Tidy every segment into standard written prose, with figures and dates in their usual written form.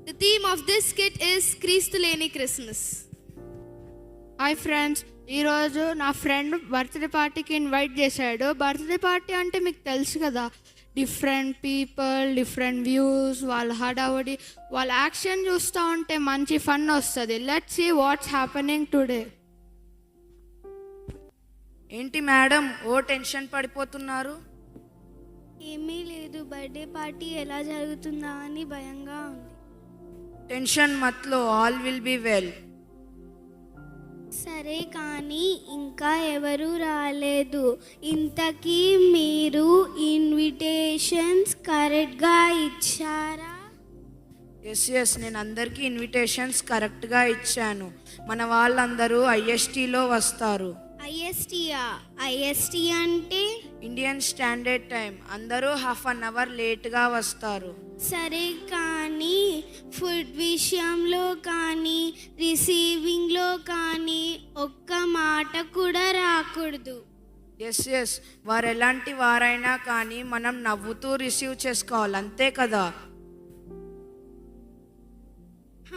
The theme of this skit is క్రీస్తు లేని Christmas. Hi friends, ఈరోజు నా ఫ్రెండ్ బర్త్డే పార్టీకి ఇన్వైట్ చేశాడు. బర్త్డే పార్టీ అంటే మీకు తెలుసు కదా, డిఫరెంట్ పీపుల్, డిఫరెంట్ వ్యూస్, వాళ్ళ హడావుడి, వాళ్ళ యాక్షన్ చూస్తూ ఉంటే మంచి ఫన్ వస్తుంది. Let's see what's happening today. ఏంటి మేడం ఓ టెన్షన్ పడిపోతున్నారు? ఏమీ లేదు, బర్త్డే పార్టీ ఎలా జరుగుతుందా అని భయంగా ఉంది. టెన్షన్ మత్లో, ఆల్ విల్ బి వెల్. సరే కానీ ఇంకా ఎవరు రాలేదు. ఇంతకీ మీరు ఇన్విటేషన్స్ కరెక్ట్గా ఇచ్చారా? ఎస్ నేను అందరికీ ఇన్విటేషన్స్ కరెక్ట్గా ఇచ్చాను. మన వాళ్ళందరూ ఐఎస్టీలో వస్తారు. ఐఎస్టీ అంటే ఇండియన్ స్టాండర్డ్ టైం. అందరూ హాఫ్ అన్ అవర్ లేట్గా వస్తారు. సరే కానీ ఫుడ్ విషయంలో కానీ రిసీవింగ్లో కానీ ఒక్క మాట కూడా రాకూడదు. ఎస్ వారు ఎలాంటి వారైనా కానీ మనం నవ్వుతూ రిసీవ్ చేసుకోవాలి, అంతే కదా?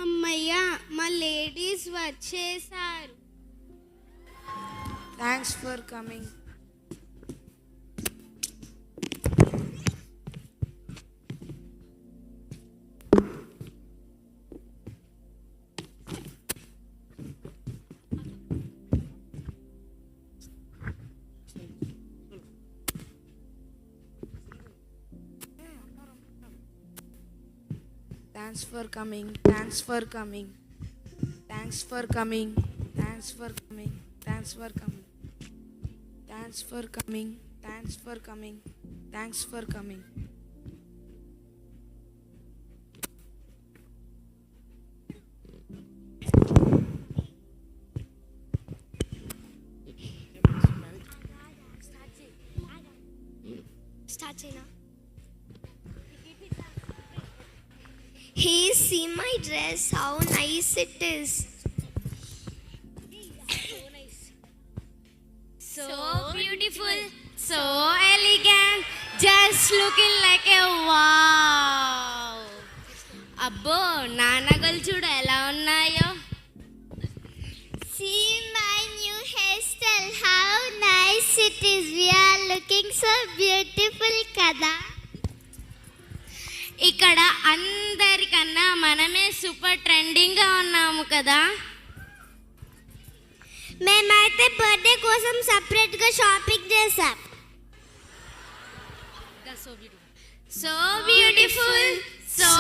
అమ్మయ్య, మా లేడీస్ వచ్చేసారు. Thanks for coming. Thanks for coming. Thanks for coming. Thanks for coming. Thanks for coming. Thanks for coming. Thanks for coming. Thanks for coming. Thanks for coming. Start China. Hey, see my dress, how nice it is. So beautiful, so elegant, just looking like a wow. అబ్బో నా నగలు చూడు ఎలా ఉన్నాయో. See my new hairstyle, how nice it is. We are looking so beautiful kada. ఇక్కడ అందరికన్నా మనమే super ట్రెండింగ్గా ఉన్నాము కదా. మేమైతే బర్త్డే కోసం సపరేట్గా షాపింగ్ చేసాం. So beautiful, so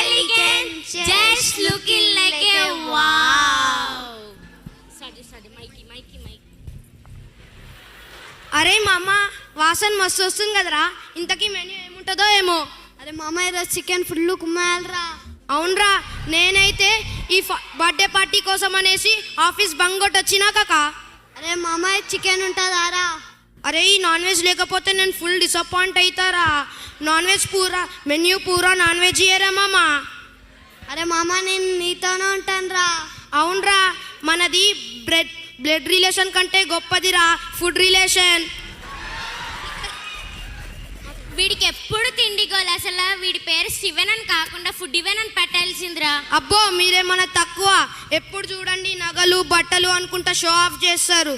elegant, just looking like ఏ వావ్. అరే మామ, వాసన మస్తు వస్తుంది కదరా. ఇంతకీ మెన్యూ ఏముంటుందో ఏమో. అరే మామ, ఈరోజు చికెన్ ఫుల్ కుమ్మాలరా. అవునరా, నేనైతే ఈ బర్త్డే పార్టీ కోసం అనేసి ఆఫీస్ బంక్ కొట్టి వచ్చినా కాకా. అరే మామ, చికెన్ ఉంటుందారా? అరే ఈ నాన్ వెజ్ లేకపోతే నేను ఫుల్ డిసప్పాయింట్ అవుతారా. నాన్ వెజ్ పూరా, మెన్యూ పూరా నాన్ వెజ్ ఇయరా మామా. అరే మామ, నేను నీతోనే ఉంటాను రా. అవునరా, మనది బ్లడ్ రిలేషన్ కంటే గొప్పదిరా ఫుడ్ రిలేషన్. వీడికి ఎప్పుడు తిండి గోలు. అసలు వీడి పేరు శివన్ అని కాకుండా ఫుడ్ ఇవెన్ అని పెట్టాల్సిందిరా. అబ్బో మీరేమన్నా తక్కువ. ఎప్పుడు చూడండి నగలు బట్టలు అనుకుంటా షో ఆఫ్ చేస్తారు.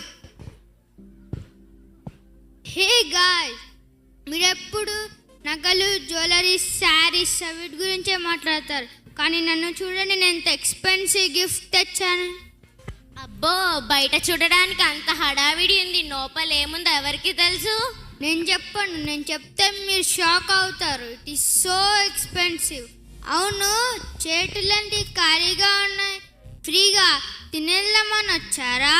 హే గాయ్స్, మీరు ఎప్పుడు నగలు, జ్యువెలరీ, శారీస్ వీటి గురించే మాట్లాడతారు. కానీ నన్ను చూడండి, నేను ఎంత ఎక్స్పెన్సివ్ గిఫ్ట్ తెచ్చాను. అబ్బో బయట చూడడానికి అంత హడావిడి ఉంది, లోపల ఏముందో ఎవరికి తెలుసు. నేను చెప్పను, నేను చెప్తే మీరు షాక్ అవుతారు. It is so expensive. అవును, చేతులంటి ఖాళీగా ఉన్నాయి, ఫ్రీగా తినేద్దామని వచ్చారా?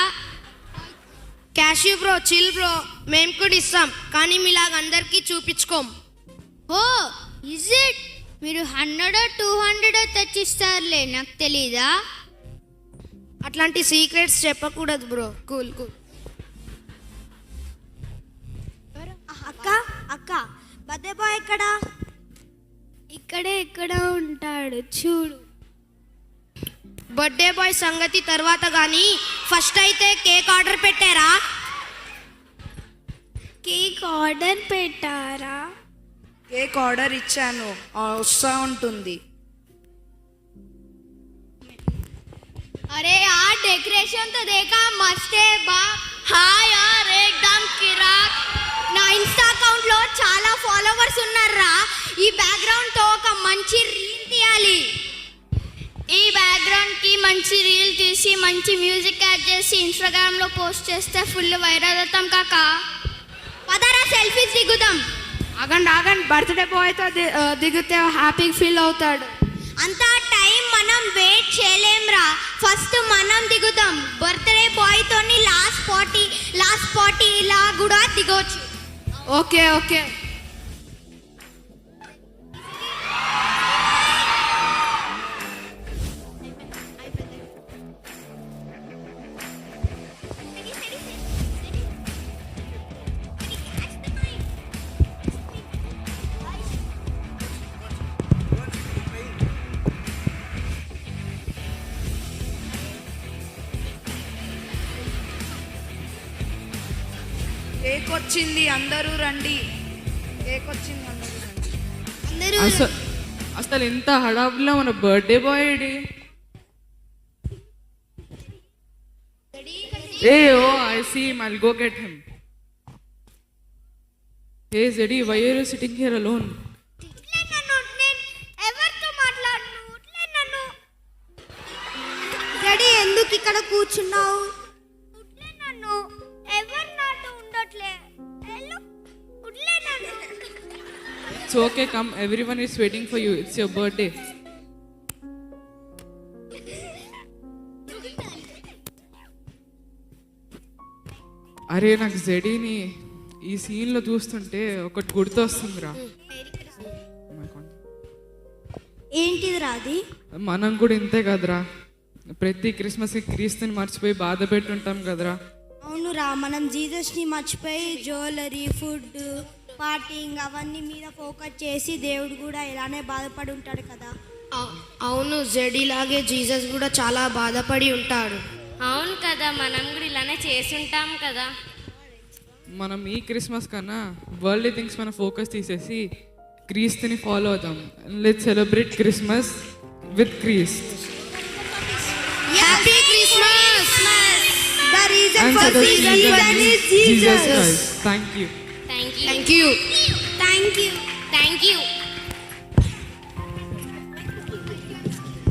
క్యాష్యూ బ్రో, చిల్ బ్రో, మేము కూడా ఇస్తాం కానీ మీలాగా అందరికీ చూపించుకోం. ఓ ఇజ్ ఇట్? మీరు 100 200 తెచ్చిస్తారులే, నాకు తెలీదా? అట్లాంటి సీక్రెట్స్ చెప్పకూడదు బ్రో. Cool cool. అక్క బర్త్డే బాయ్ ఎక్కడా? ఇక్కడే ఎక్కడ ఉంటాడు చూడు. బర్త్డే బాయ్ సంగతి తర్వాత కానీ ఫస్ట్ అయితే కేక్ ఆర్డర్ పెట్టారా? కేక్ ఆర్డర్ పెట్టారా? కేక్ ఆర్డర్ ఇచ్చాను, వస్తూ ఉంటుంది. अरे यार डेकोरेशन तो देखा मस्त है बा. हाँ यार एकदम किराक. నా ఇన్స్టా అకౌంట్ లో చాలా ఫాలోవర్స్ ఉన్నారా. ఈ బ్యాక్గ్రౌండ్ తో ఒక మంచి రీల్ తీయాలి. ఈ బ్యాక్గ్రౌండ్ కి మంచి రీల్ తీసి మంచి మ్యూజిక్ యాడ్ చేసి ఇన్స్టాగ్రామ్ లో పోస్ట్ చేస్తే ఫుల్ వైరల్ అవుతాం కాక. పదరా సెల్ఫీస్ దిగుదాం. ఆగండి బర్త్డే బాయ్తో దిగితే హ్యాపీగా ఫీల్ అవుతాడు. అంత టైం మనం వెయిట్ చేయలేంరా. ఫస్ట్ మనం దిగుదాం. బర్త్డే బాయ్ తోని లాస్ట్ పార్టీ ఇలా కూడా దిగొచ్చు. ఓకే కేక్ వచ్చింది, అందరూ రండి. కేక్ వచ్చింది, అందరూ రండి. అసలు ఎంత హడావుడిలో మన birthday boy AD? I see him. I'll go get him. Hey Zeddy, why are you sitting here alone? ఎవరితో మాట్లాడను? రెడీ ఎందుకు ఇక్కడ కూర్చున్నావు? నన్ను ఎవరు నాతో ఉండట్లే. It's okay, come. Everyone is waiting for you. It's your birthday. అరే నాకు జెడీని ఈ సీన్లో చూస్తుంటే ఒకటి గుర్తొస్తుందిరా. ఏంటిది రాది? మనం కూడా ఇంతే కదరా, ప్రతి క్రిస్మస్కి క్రీస్తుని మర్చిపోయి బాధ పెట్టుంటాం కదరా. అవునురా, మనం జీసస్ని మర్చిపోయి జ్యువెలరీ, ఫుడ్, పార్టీంగ్ అవన్నీ మీద ఫోకస్ చేసి దేవుడు కూడా ఇలానే బాధపడి ఉంటాడు కదా. అవును, జెడీలాగే జీసస్ కూడా చాలా బాధపడి ఉంటాడు. అవును కదా, మనం కూడా ఇలానే చేసుంటాం కదా. మనం ఈ క్రిస్మస్ కన్నా వరల్డ్లీ థింగ్స్ మన ఫోకస్ తీసేసి క్రీస్తుని ఫాలో అవుతాం. Let's celebrate Christmas with Christ. Happy Christmas. The reason And for so the this season season is is Jesus. Christ. Thank you. Thank you. Thank you. Thank you. Thank you.